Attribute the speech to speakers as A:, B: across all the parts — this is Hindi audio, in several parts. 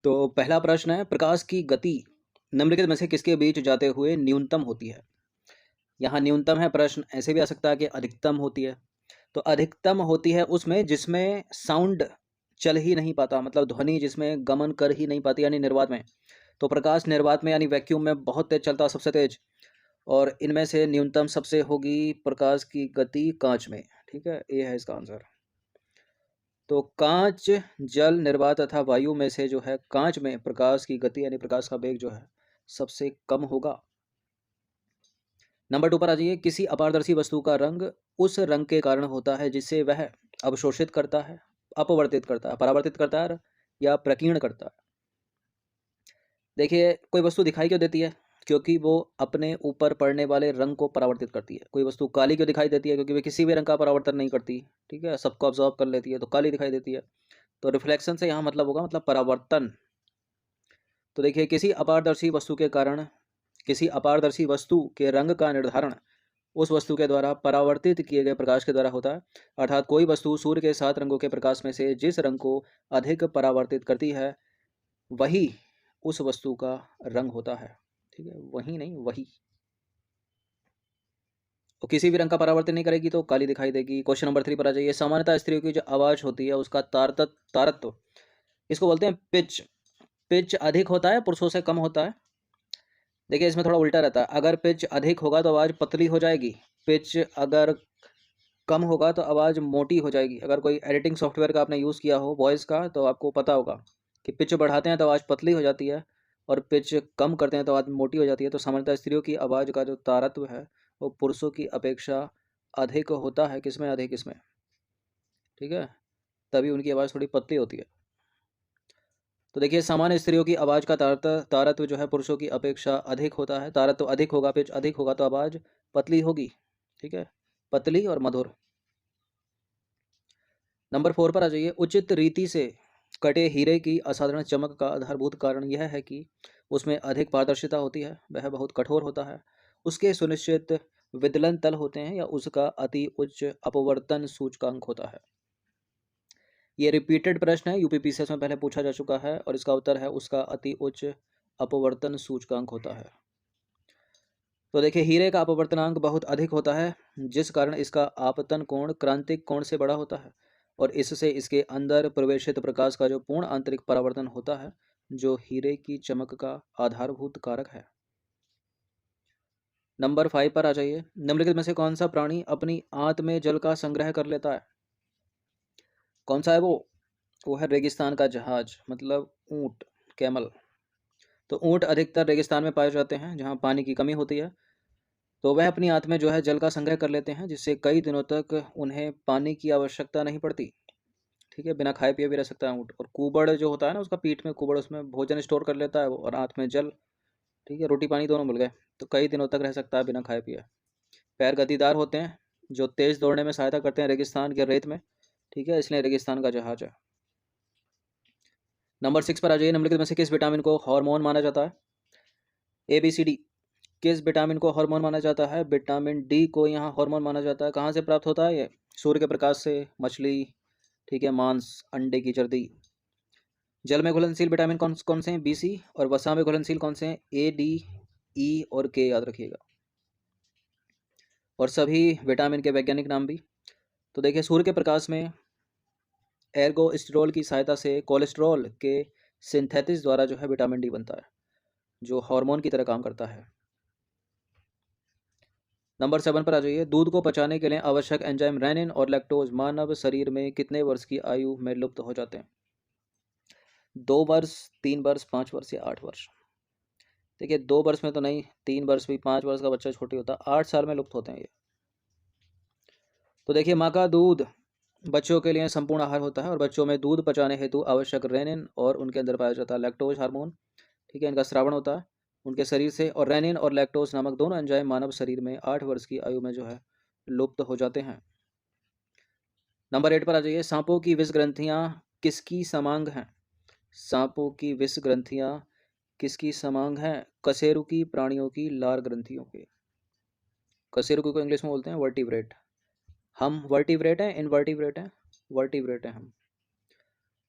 A: तो पहला प्रश्न है, प्रकाश की गति निम्नलिखित में से किसके बीच जाते हुए न्यूनतम होती है? यहाँ न्यूनतम है, प्रश्न ऐसे भी आ सकता है कि अधिकतम होती है। तो अधिकतम होती है उसमें जिसमें साउंड चल ही नहीं पाता, मतलब ध्वनि जिसमें गमन कर ही नहीं पाती, यानी निर्वात में। तो प्रकाश निर्वात में यानी वैक्यूम में बहुत तेज चलता है, सबसे तेज। और इनमें से न्यूनतम सबसे होगी प्रकाश की गति कांच में। ठीक है, ये है इसका आंसर। तो कांच, जल, निर्वात तथा वायु में से जो है कांच में प्रकाश की गति यानी प्रकाश का वेग जो है सबसे कम होगा। नंबर 2 पर आ जाइए। किसी अपारदर्शी वस्तु का रंग उस रंग के कारण होता है जिसे वह अवशोषित करता है, अपवर्तित करता है, परावर्तित करता है या प्रकीर्ण करता है। देखिए, कोई वस्तु दिखाई क्यों देती है? क्योंकि वो अपने ऊपर पड़ने वाले रंग को परावर्तित करती है। कोई वस्तु काली क्यों दिखाई देती है? क्योंकि वे किसी भी रंग का परावर्तन नहीं करती। ठीक है, सबको ऑब्जॉर्व कर लेती है, तो काली दिखाई देती है। तो रिफ्लेक्शन से यहाँ मतलब होगा मतलब परावर्तन। तो देखिए, किसी अपारदर्शी वस्तु के रंग का निर्धारण उस वस्तु के द्वारा परावर्तित किए गए प्रकाश के द्वारा होता है। अर्थात कोई वस्तु सूर्य के 7 रंगों के प्रकाश में से जिस रंग को अधिक परावर्तित करती है वही उस वस्तु का रंग होता है। ठीक है, वही नहीं, वही। तो किसी भी रंग का परावर्तन नहीं करेगी तो काली दिखाई देगी। क्वेश्चन नंबर 3 पर आ जाइए। सामान्यतः स्त्रियों की जो आवाज होती है उसका तारत्व इसको बोलते हैं पिच। पिच अधिक होता है, पुरुषों से कम होता है। देखिए, इसमें थोड़ा उल्टा रहता है। अगर पिच अधिक होगा तो आवाज़ पतली हो जाएगी, पिच अगर कम होगा तो आवाज़ मोटी हो जाएगी। अगर कोई एडिटिंग सॉफ्टवेयर का आपने यूज़ किया हो वॉइस का, तो आपको पता होगा कि पिच बढ़ाते हैं तो आवाज़ पतली हो जाती है और पिच कम करते हैं तो आवाज़ मोटी हो जाती है। तो सामान्यतः स्त्रियों की आवाज़ का जो तारत्व है वो पुरुषों की अपेक्षा अधिक होता है। किसमें अधिक? इसमें। ठीक है, तभी उनकी आवाज़ थोड़ी पतली होती है। तो देखिए, सामान्य स्त्रियों की आवाज़ का तारत्व जो है पुरुषों की अपेक्षा अधिक होता है। तारत्व अधिक होगा, पिच अधिक होगा तो आवाज़ पतली होगी। ठीक है, पतली और मधुर। नंबर 4 पर आ जाइए। उचित रीति से कटे हीरे की असाधारण चमक का आधारभूत कारण यह है कि उसमें अधिक पारदर्शिता होती है, वह बहुत कठोर होता है, उसके सुनिश्चित विदलन तल होते हैं या उसका अति उच्च अपवर्तन सूचकांक होता है। ये रिपीटेड प्रश्न है, यूपीपीसीएस में पहले पूछा जा चुका है और इसका उत्तर है उसका अति उच्च अपवर्तन सूचकांक होता है। तो देखिए, हीरे का अपवर्तनांक बहुत अधिक होता है जिस कारण इसका आपतन कोण क्रांतिक कोण से बड़ा होता है और इससे इसके अंदर प्रवेशित प्रकाश का जो पूर्ण आंतरिक परावर्तन होता है जो हीरे की चमक का आधारभूत कारक है। नंबर 5 पर आ जाइए। निम्नलिखित में से कौन सा प्राणी अपनी आंत में जल का संग्रह कर लेता है? कौन सा है वो है रेगिस्तान का जहाज, मतलब ऊंट, कैमल। तो ऊंट अधिकतर रेगिस्तान में पाए जाते हैं जहाँ पानी की कमी होती है। तो वह अपनी आंत में जो है जल का संग्रह कर लेते हैं जिससे कई दिनों तक उन्हें पानी की आवश्यकता नहीं पड़ती। ठीक है, बिना खाए पिए भी रह सकता है ऊँट। और कुबड़ जो होता है ना, उसका पीठ में कुबड़, उसमें भोजन स्टोर कर लेता है वो, और आंत में जल। ठीक है, रोटी पानी दोनों मिल गए, तो कई दिनों तक रह सकता है बिना खाए पिए। पैर गतिदार होते हैं जो तेज दौड़ने में सहायता करते हैं रेगिस्तान के रेत में। ठीक है, इसलिए रेगिस्तान का जहाज है। नंबर 6 पर आ जाइए। निम्नलिखित में से किस विटामिन को हार्मोन माना जाता है? ABCD। किस विटामिन को हार्मोन माना जाता है? विटामिन डी को यहाँ हार्मोन माना जाता है। कहाँ से प्राप्त होता है ये? सूर्य के प्रकाश से, मछली, ठीक है, मांस, अंडे की जर्दी। जल में घुलनशील विटामिन कौन कौन से हैं? BC। और वसा में घुलनशील कौन से हैं? A, D, E और K, याद रखिएगा। और सभी विटामिन के वैज्ञानिक नाम भी। तो देखिए, सूर्य के प्रकाश में एर्गोस्टिरोल की सहायता से कोलेस्ट्रॉल के सिंथेसिस द्वारा जो है विटामिन डी बनता है जो हार्मोन की तरह काम करता है। नंबर 7 पर आ जाइए। दूध को पचाने के लिए आवश्यक एंजाइम रेनिन और लैक्टोज मानव शरीर में कितने वर्ष की आयु में लुप्त हो जाते हैं? 2 वर्ष, 3 वर्ष, 5 वर्ष या 8 वर्ष? देखिए, 2 वर्ष में तो नहीं, 3 वर्ष भी, 5 वर्ष का बच्चा छोटी होता है, 8 साल में लुप्त होते हैं ये। तो देखिए, माँ का दूध बच्चों के लिए संपूर्ण आहार होता है और बच्चों में दूध पचाने हेतु आवश्यक रेनिन और उनके अंदर पाया जाता है लैक्टोज हार्मोन। ठीक है, इनका स्रावण होता है उनके शरीर से, और रेनिन और लैक्टोज नामक दोनों एंजाइम मानव शरीर में 8 वर्ष की आयु में जो है लुप्त हो जाते हैं। नंबर 8 पर आ जाइए। सांपों की विष ग्रंथियां किसकी समांग हैं? सांपों की विष ग्रंथियां किसकी समांग हैं? कशेरुकी प्राणियों की लार ग्रंथियों के। कशेरुकी को इंग्लिश में बोलते हैं वर्टिब्रेट। हम वर्टिब्रेट हैं, इनवर्टिब्रेट हैं? वर्टिब्रेट हैं हम।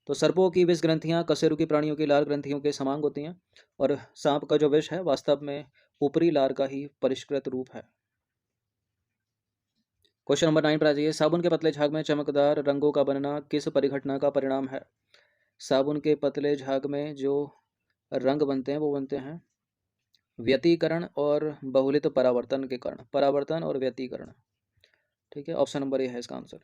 A: तो सर्पों की विष ग्रंथियां कशेरुकी प्राणियों की लार ग्रंथियों के समान होती हैं, और सांप का जो विष है वास्तव में ऊपरी लार का ही परिष्कृत रूप है। क्वेश्चन नंबर 9 पर आ जाइए। साबुन के पतले झाग में चमकदार रंगों का बनना किस परिघटना का परिणाम है? साबुन के पतले झाग में जो रंग बनते हैं वो बनते हैं व्यतिकरण और बहुलित परावर्तन के कारण, परावर्तन और व्यतिकरण। ठीक है, ऑप्शन नंबर ए है इसका आंसर।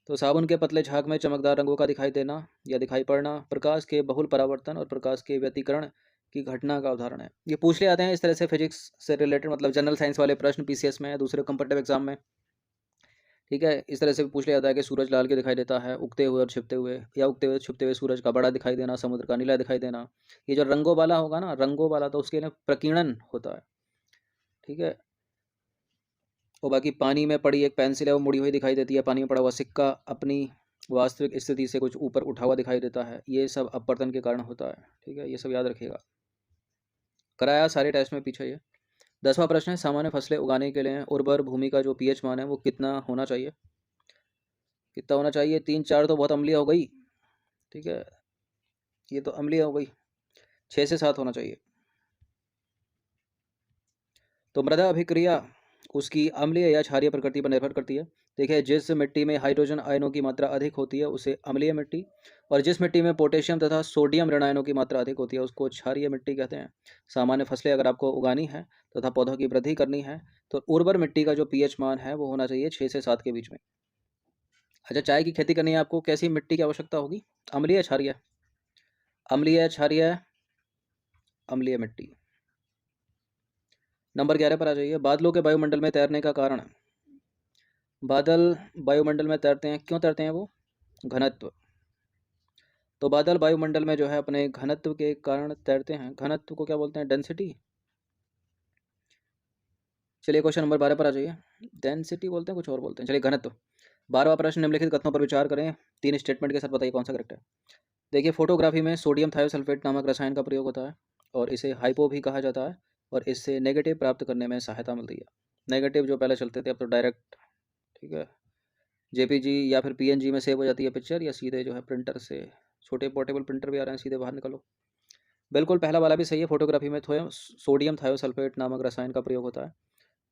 A: तो साबुन के पतले झाग में चमकदार रंगों का दिखाई देना या दिखाई पड़ना प्रकाश के बहुल परावर्तन और प्रकाश के व्यतिकरण की घटना का उदाहरण है। ये पूछ ले आते हैं इस तरह से फिजिक्स से रिलेटेड, मतलब जनरल साइंस वाले प्रश्न पीसीएस में, दूसरे कंपटीटिव एग्जाम में। ठीक है, इस तरह से भी पूछ लिया जाता है कि सूरज लाल के दिखाई देता है उगते हुए और छिपते हुए, या उगते हुए छिपते हुए सूरज का बड़ा दिखाई देना, समुद्र का नीला दिखाई देना। ये जो रंगों वाला होगा ना, रंगों वाला, तो उसके लिए प्रकीर्णन होता है। ठीक है, और बाकी पानी में पड़ी एक पेंसिल है वो मुड़ी हुई दिखाई देती है, पानी में पड़ा हुआ सिक्का अपनी वास्तविक स्थिति से कुछ ऊपर उठा हुआ दिखाई देता है, ये सब अपवर्तन के कारण होता है। ठीक है, ये सब याद रखिएगा, कराया सारे टेस्ट में पीछे। ये 10वां प्रश्न है, सामान्य फसलें उगाने के लिए उर्वर भूमि का जो पीएच मान है वो कितना होना चाहिए? कितना होना चाहिए? 3-4 तो बहुत अम्लीय हो गई। ठीक है, ये तो अम्लीय हो गई, 6 से 7 होना चाहिए। तो मृदा अभिक्रिया उसकी अम्लीय या क्षारीय प्रकृति पर निर्भर करती है। देखिए, जिस मिट्टी में हाइड्रोजन आयनों की मात्रा अधिक होती है उसे अम्लीय मिट्टी, और जिस मिट्टी में पोटेशियम तथा सोडियम ऋण आयनों की मात्रा अधिक होती है उसको क्षारीय मिट्टी कहते हैं। सामान्य फसलें अगर आपको उगानी है तथा पौधों की वृद्धि करनी है तो उर्वर मिट्टी का जो पीएच मान है वो होना चाहिए 6 से 7 के बीच में। अच्छा, चाय की खेती करनी है आपको, कैसी मिट्टी की आवश्यकता होगी? अम्लीय क्षारीय? अम्लीय क्षारीय, अम्लीय मिट्टी। नंबर 11 पर आ जाइए। बादलों के वायुमंडल में तैरने का कारण? बादल वायुमंडल में तैरते हैं, क्यों तैरते हैं वो? घनत्व। तो बादल वायुमंडल में जो है अपने घनत्व के कारण तैरते हैं। घनत्व को क्या बोलते हैं? डेंसिटी। चलिए क्वेश्चन नंबर 12 पर आ जाइए। डेंसिटी बोलते हैं, कुछ और बोलते हैं, चलिए घनत्व। 12वां प्रश्न, निम्नलिखित कथनों पर विचार करें, 3 स्टेटमेंट के साथ बताइए कौन सा करेक्ट है। देखिए, फोटोग्राफी में सोडियम थायोसल्फेट नामक रसायन का प्रयोग होता है और इसे हाइपो भी कहा जाता है, और इससे नेगेटिव प्राप्त करने में सहायता मिलती है। नेगेटिव जो पहले चलते थे अब तो डायरेक्ट, ठीक है, जेपीजी या फिर पीएनजी में सेव हो जाती है पिक्चर, या सीधे जो है प्रिंटर से, छोटे पोर्टेबल प्रिंटर भी आ रहे हैं, सीधे बाहर निकलो। बिल्कुल पहला वाला भी सही है, फोटोग्राफी में सोडियम थायोसल्फेट नामक रसायन का प्रयोग होता है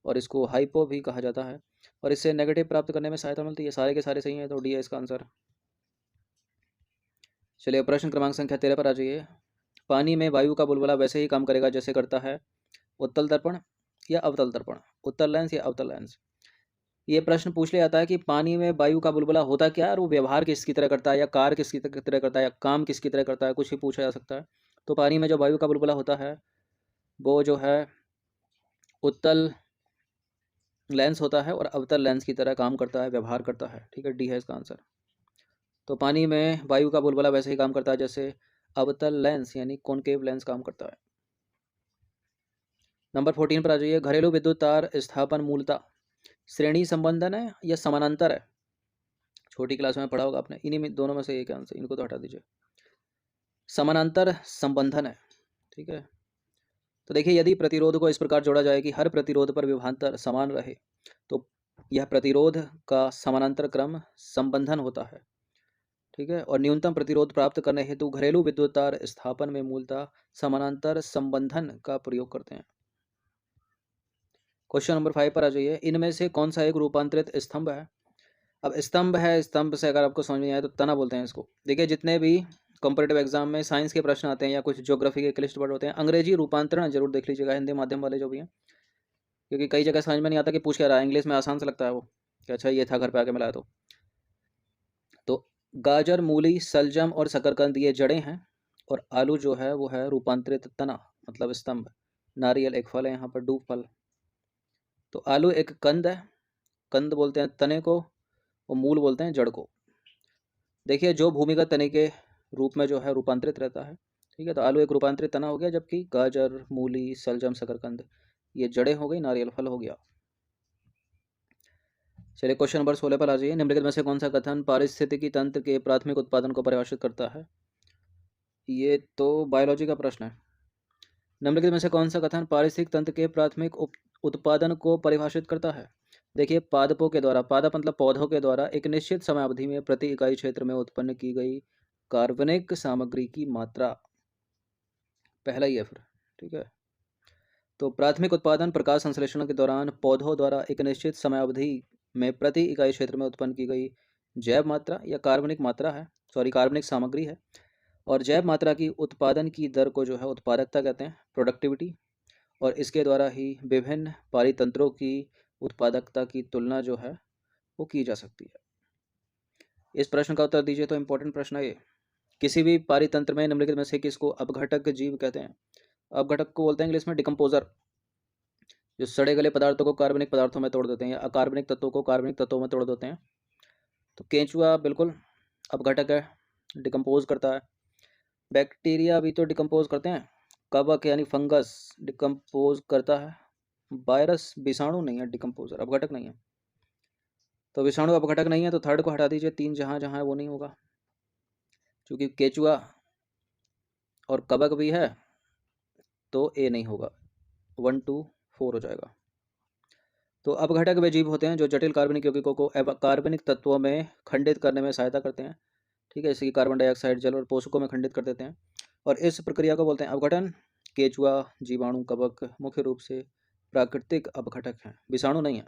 A: और इसको हाइपो भी कहा जाता है, और इससे नेगेटिव प्राप्त करने में सहायता मिलती है। सारे के सारे सही हैं, तो डी है इसका आंसर। चलिए प्रश्न क्रमांक संख्या 13 पर आ जाइए। पानी में वायु का बुलबुला वैसे ही काम करेगा जैसे करता है उत्तल दर्पण या अवतल दर्पण, उत्तल लेंस या अवतल लेंस। ये प्रश्न पूछ लिया जाता है कि पानी में वायु का बुलबुला होता क्या है और वो व्यवहार किसकी तरह करता है, या कार्य किसकी तरह करता है, या काम किसकी तरह करता है, कुछ भी पूछा जा सकता है। तो पानी में जो वायु का बुलबुला होता है वो जो है उत्तल लेंस होता है और अवतल लेंस की तरह काम करता है, व्यवहार करता है। ठीक है, डी है इसका आंसर। तो पानी में वायु का बुलबुला वैसे ही काम करता है जैसे अवतल लेंस यानी कॉनकेव लेंस काम करता है। नंबर 14 पर आ जाइए। घरेलू विद्युत तार स्थापन मूलतः श्रेणी संबंधन है या समानांतर है? छोटी क्लास में पढ़ा होगा आपने, इन्हीं में दोनों में से एक आंसर, इनको तो हटा दीजिए। समानांतर संबंधन है। ठीक है, तो देखिए, यदि प्रतिरोध को इस प्रकार जोड़ा जाए कि हर प्रतिरोध पर विभवांतर समान रहे तो यह प्रतिरोध का समानांतर क्रम संबंधन होता है। ठीक है, और न्यूनतम प्रतिरोध प्राप्त करने हेतु घरेलू विद्युत तार स्थापन में मूलतः समानांतर संबंधन का प्रयोग करते हैं। क्वेश्चन नंबर 5 पर आ जाइए। इनमें से कौन सा एक रूपांतरित स्तंभ है? अब स्तंभ है, स्तंभ से अगर आपको समझ में आए तो तना बोलते हैं इसको। देखिए, जितने भी कंपटीटिव एग्जाम में साइंस के प्रश्न आते हैं या कुछ ज्योग्राफी के क्लिष्ट वर्ड होते हैं, अंग्रेजी रूपांतरण जरूर देख लीजिएगा, हिंदी माध्यम वाले जो भी हैं, क्योंकि कई जगह समझ में नहीं आता कि पूछ क्या रहा है, इंग्लिश में आसान से लगता है वो कि अच्छा ये था घर पे आके मिलाया। तो गाजर, मूली, सलजम और शकरकंद ये जड़ें हैं, और आलू जो है वो है रूपांतरित तना मतलब स्तंभ। नारियल एक फल है, यहाँ पर डूब फल। तो आलू एक कंद है, कंद बोलते हैं तने को, और मूल बोलते हैं जड़ को। देखिए, जो भूमिगत तने के रूप में जो है रूपांतरित रहता है। ठीक है, तो आलू एक रूपांतरित तना हो गया, जबकि गाजर, मूली, सलजम, शकरकंद ये जड़ें हो गई, नारियल फल हो गया। चलिए क्वेश्चन नंबर 16 पर आ जाइए। निम्नलिखित में से कौन सा कथन पारिस्थितिकी तंत्र के प्राथमिक उत्पादन को परिभाषित करता है? ये तो बायोलॉजी का प्रश्न है। निम्नलिखित में से कौन सा कथन पारिस्थितिक तंत्र के प्राथमिक उत्पादन को परिभाषित करता है? देखिए, पादपों के द्वारा, पादप मतलब पौधों के द्वारा एक निश्चित समय अवधि में प्रति इकाई क्षेत्र में उत्पन्न की गई कार्बनिक सामग्री की मात्रा, पहला ही है फिर, ठीक है। तो प्राथमिक उत्पादन प्रकाश संश्लेषण के दौरान पौधों द्वारा एक निश्चित समयावधि में प्रति इकाई क्षेत्र में उत्पन्न की गई जैव मात्रा या कार्बनिक मात्रा है, सॉरी कार्बनिक सामग्री है। और जैव मात्रा की उत्पादन की दर को जो है उत्पादकता कहते हैं, प्रोडक्टिविटी। और इसके द्वारा ही विभिन्न पारितंत्रों की उत्पादकता की तुलना जो है वो की जा सकती है। इस प्रश्न का उत्तर दीजिए। तो इम्पोर्टेंट प्रश्न है ये। किसी भी पारितंत्र में निम्नलिखित में से किसको अपघटक जीव कहते हैं? अपघटक को बोलते हैं इंग्लिश में डिकम्पोजर, जो सड़े गले पदार्थों को कार्बनिक पदार्थों में तोड़ देते हैं या अकार्बनिक तत्वों को कार्बनिक तत्वों में तोड़ देते हैं। तो केंचुआ बिल्कुल अपघटक है, डिकम्पोज करता है। बैक्टीरिया भी तो डिकम्पोज करते हैं। कवक यानी फंगस डिकम्पोज करता है। वायरस विषाणु नहीं है डिकम्पोजर, अपघटक नहीं है। तो विषाणु अपघटक नहीं है, तो थर्ड को हटा दीजिए। 3 जहाँ जहाँ है वो नहीं होगा, क्योंकि केचुआ और कवक भी है, तो ए नहीं होगा। 1 2 4 हो जाएगा। तो अपघटक वे जीव होते हैं जो जटिल कार्बनिक यौगिकों को कार्बनिक तत्वों में खंडित करने में सहायता करते हैं, ठीक है। इसकी कार्बन डाइऑक्साइड, जल और पोषकों में खंडित कर देते हैं, और इस प्रक्रिया को बोलते हैं अपघटन। केचुआ, जीवाणु, कवक मुख्य रूप से प्राकृतिक अपघटक हैं, विषाणु नहीं है।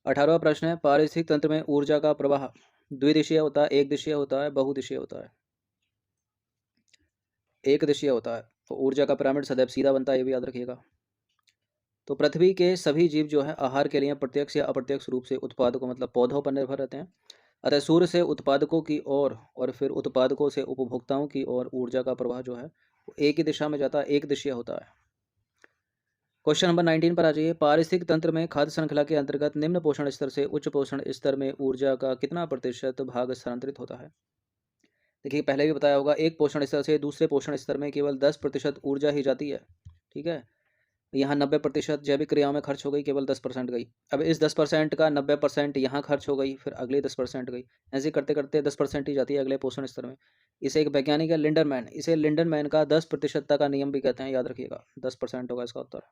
A: 18वां प्रश्न है, पारिस्थितिक तंत्र में ऊर्जा का प्रवाह द्विदिशीय होता है, एक दिशीय होता है, बहुदिशीय होता है? एक दिशीय होता है। तो ऊर्जा का पिरामिड सदैव सीधा बनता है, ये भी याद रखिएगा। तो पृथ्वी के सभी जीव जो है आहार के लिए प्रत्यक्ष या अप्रत्यक्ष रूप से उत्पादकों मतलब पौधों पर निर्भर रहते हैं। अतः सूर्य से उत्पादकों की ओर और फिर उत्पादकों से उपभोक्ताओं की ओर ऊर्जा का प्रवाह जो है वो एक ही दिशा में जाता है, एक दिशीय होता है। क्वेश्चन नंबर 19 पर आ जाइए। पारिस्थितिक तंत्र में खाद्य श्रृंखला के अंतर्गत निम्न पोषण स्तर से उच्च पोषण स्तर में ऊर्जा का कितना प्रतिशत भाग स्थानांतरित होता है? देखिए पहले भी बताया होगा, एक पोषण स्तर से दूसरे पोषण स्तर में केवल 10% ऊर्जा ही जाती है, ठीक है। यहाँ 90% जैविक क्रियाओं में खर्च हो गई, केवल 10% गई। अब इस 10% का 90% यहाँ खर्च हो गई, फिर अगली 10% गई, ऐसे करते करते 10% ही जाती है अगले पोषण स्तर में। इसे एक वैज्ञानिक है लिंडरमैन, इसे लिंडरमैन का 10% का नियम भी कहते हैं, याद रखिएगा। 10% होगा इसका उत्तर।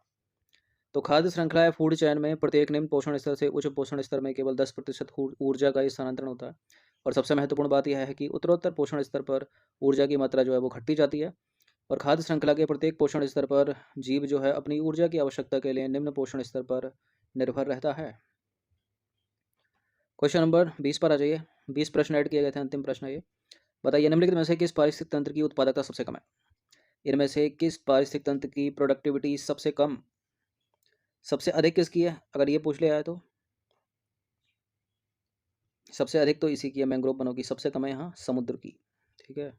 A: तो खाद्य श्रृंखला फूड चैन में प्रत्येक निम्न पोषण स्तर से उच्च पोषण स्तर में केवल 10% ऊर्जा का स्थानांतरण होता है। और सबसे महत्वपूर्ण बात यह है कि उत्तरोत्तर पोषण स्तर पर ऊर्जा की मात्रा जो है वो घटती जाती है, और खाद्य श्रृंखला के प्रत्येक पोषण स्तर पर जीव जो है अपनी ऊर्जा की आवश्यकता के लिए निम्न पोषण स्तर पर निर्भर रहता है। क्वेश्चन नंबर 20 पर आ जाइए। 20 प्रश्न ऐड किए गए थे, अंतिम प्रश्न ये बताइए, निम्नलिखित में से किस पारिस्थितिक तंत्र की उत्पादकता सबसे कम है? इनमें से किस पारिस्थितिक तंत्र की प्रोडक्टिविटी सबसे कम, सबसे अधिक किसकी है? अगर ये पूछ लिया है तो सबसे अधिक तो इसी की है, मैंग्रोव वनों की। सबसे कम है यहाँ समुद्र की, ठीक है।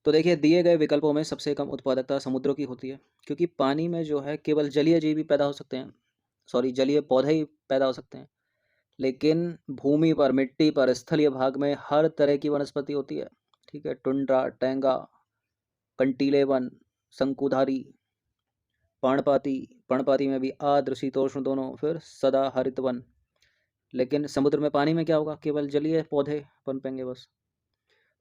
A: तो देखिए दिए गए विकल्पों में सबसे कम उत्पादकता समुद्रों की होती है, क्योंकि पानी में जो है केवल जलीय जीव ही पैदा हो सकते हैं, सॉरी जलीय पौधे ही पैदा हो सकते हैं। लेकिन भूमि पर, मिट्टी पर, स्थलीय भाग में हर तरह की वनस्पति होती है, ठीक है। टुंड्रा, टैंगा, कंटीले वन, शंकुधारी, पर्णपाती, पर्णपाती में भी आर्द्र शीतोष्ण दोनों, फिर सदा हरित वन। लेकिन समुद्र में, पानी में क्या होगा? केवल जलीय पौधे पनपेंगे बस।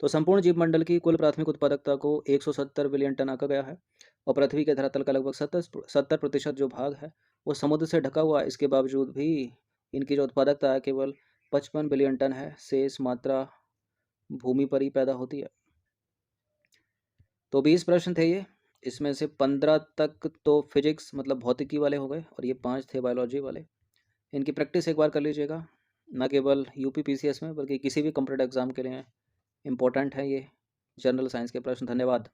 A: तो संपूर्ण जीव मंडल की कुल प्राथमिक उत्पादकता को 170 बिलियन टन आंका गया है, और पृथ्वी के धरातल का लगभग 70% जो भाग है वो समुद्र से ढका हुआ है। इसके बावजूद भी इनकी जो उत्पादकता है केवल 55 बिलियन टन है, शेष मात्रा भूमि पर ही पैदा होती है। तो 20 प्रश्न थे ये, इसमें से 15 तक तो फिजिक्स मतलब भौतिकी वाले हो गए, और ये 5 थे बायोलॉजी वाले। इनकी प्रैक्टिस एक बार कर लीजिएगा, न केवल यूपीपीसीएस में बल्कि किसी भी कंप्यूटर एग्जाम के लिए इम्पोर्टेंट है ये जनरल साइंस के प्रश्न। धन्यवाद।